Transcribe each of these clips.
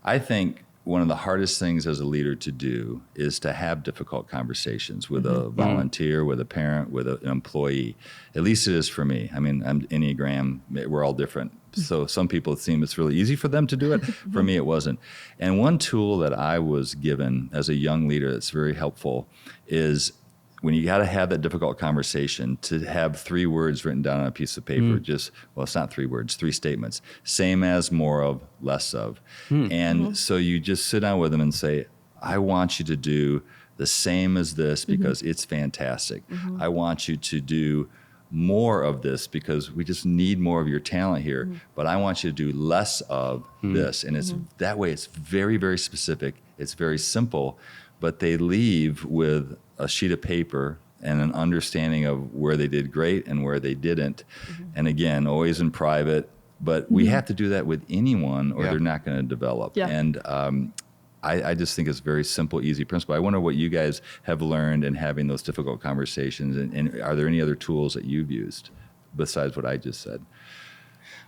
I think one of the hardest things as a leader to do is to have difficult conversations with a volunteer, with a parent, with an employee. At least it is for me. I mean, I'm Enneagram. We're all different. So some people it seem it's really easy for them to do it. For me, it wasn't. And one tool that I was given as a young leader that's very helpful is when you got to have that difficult conversation, to have 3 words written down on a piece of paper. Well, it's not 3 words, 3 statements. Same as, more of, less of. And so you just sit down with them and say, I want you to do the same as this because it's fantastic. I want you to do more of this because we just need more of your talent here. But I want you to do less of this. And it's that way, it's very, very specific. It's very simple, but they leave with a sheet of paper and an understanding of where they did great and where they didn't. And again, always in private, but we have to do that with anyone or they're not going to develop. And I just think it's a very simple, easy principle. I wonder what you guys have learned in having those difficult conversations, and are there any other tools that you've used besides what I just said?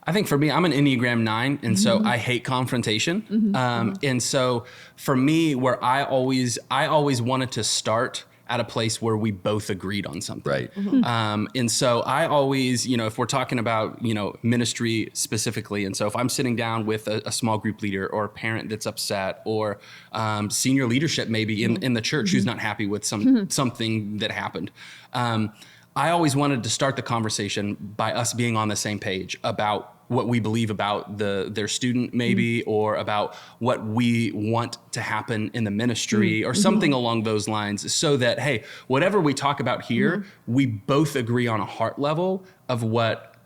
I think for me, I'm an Enneagram 9, and so I hate confrontation. And so for me, where I always wanted to start at a place where we both agreed on something. Right. And so I always, if we're talking about, ministry specifically, and so if I'm sitting down with a small group leader or a parent that's upset or senior leadership maybe in the church who's not happy with something that happened, I always wanted to start the conversation by us being on the same page about what we believe about their student maybe, or about what we want to happen in the ministry or something along those lines, so that, hey, whatever we talk about here, we both agree on a heart level of what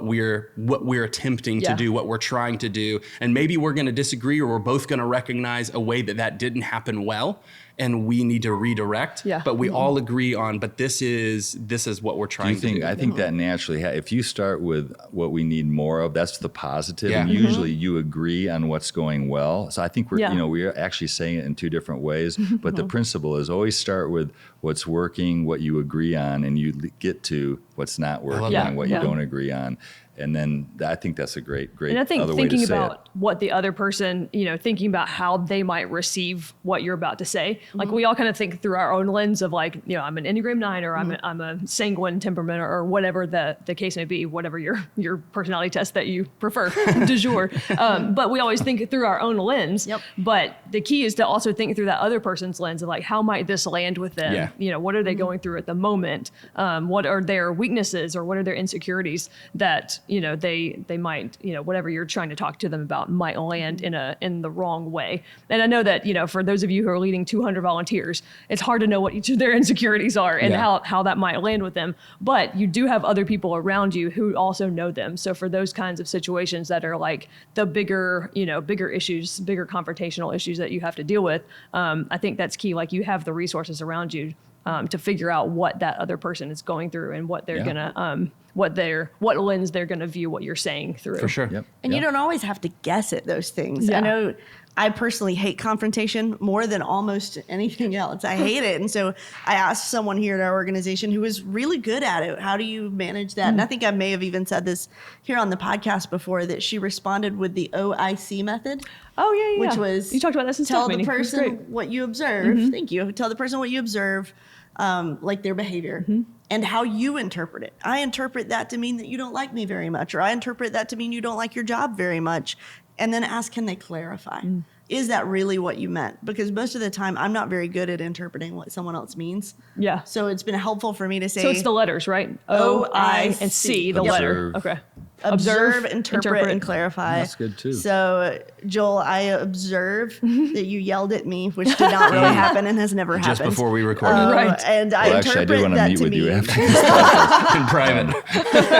we're attempting to do, what we're trying to do. And maybe we're going to disagree, or we're both going to recognize a way that didn't happen well and we need to redirect, but we all agree on, but this is what we're trying to do. I think that naturally, if you start with what we need more of, that's the positive, and usually you agree on what's going well. So I think we're actually saying it in 2 different ways, but the principle is always start with what's working, what you agree on, and you get to what's not working and what you don't agree on. And then I think that's a great and I think other way to thinking say about what the other person, thinking about how they might receive what you're about to say. Like we all kind of think through our own lens of like, I'm an Enneagram 9 or I'm a sanguine temperament or whatever the case may be, whatever your personality test that you prefer du jour. But we always think through our own lens. But the key is to also think through that other person's lens of like, how might this land with them? What are they going through at the moment? What are their weaknesses or what are their insecurities that they might, whatever you're trying to talk to them about might land in the wrong way. And I know that, for those of you who are leading 200 volunteers, it's hard to know what each of their insecurities are and how that might land with them. But you do have other people around you who also know them. So for those kinds of situations that are like the bigger issues, bigger confrontational issues that you have to deal with, I think that's key. Like you have the resources around you to figure out what that other person is going through and what they're gonna what lens they're gonna view what you're saying through. For sure. And you don't always have to guess at those things. I know I personally hate confrontation more than almost anything else. I hate it. And so I asked someone here at our organization who was really good at it, how do you manage that? And I think I may have even said this here on the podcast before, that she responded with the OIC method. Oh, yeah. Which was, you talked about this in tell staff the meeting. person what you observe. Thank you. Tell the person what you observe, like their behavior and how you interpret it. I interpret that to mean that you don't like me very much, or I interpret that to mean you don't like your job very much. And then ask, can they clarify? Is that really what you meant? Because most of the time, I'm not very good at interpreting what someone else means. Yeah. So it's been helpful for me to say. So it's the letters, right? O, I, and C, the letter. Okay. Observe, interpret, and clarify. That's good too. So, Joel, I observe that you yelled at me, which did not really happen and has never happened. Just before we recorded. Right. And I interpret actually, I do want to that meet to with mean, you after this In private.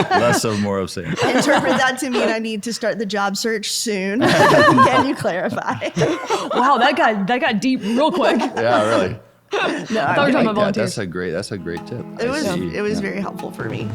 Less of, more of saying. Interpret that to mean I need to start the job search soon. Can you clarify? Wow, that got deep real quick. Yeah, really. No, I thought we were talking about volunteers. That's a great tip. It was very helpful for me.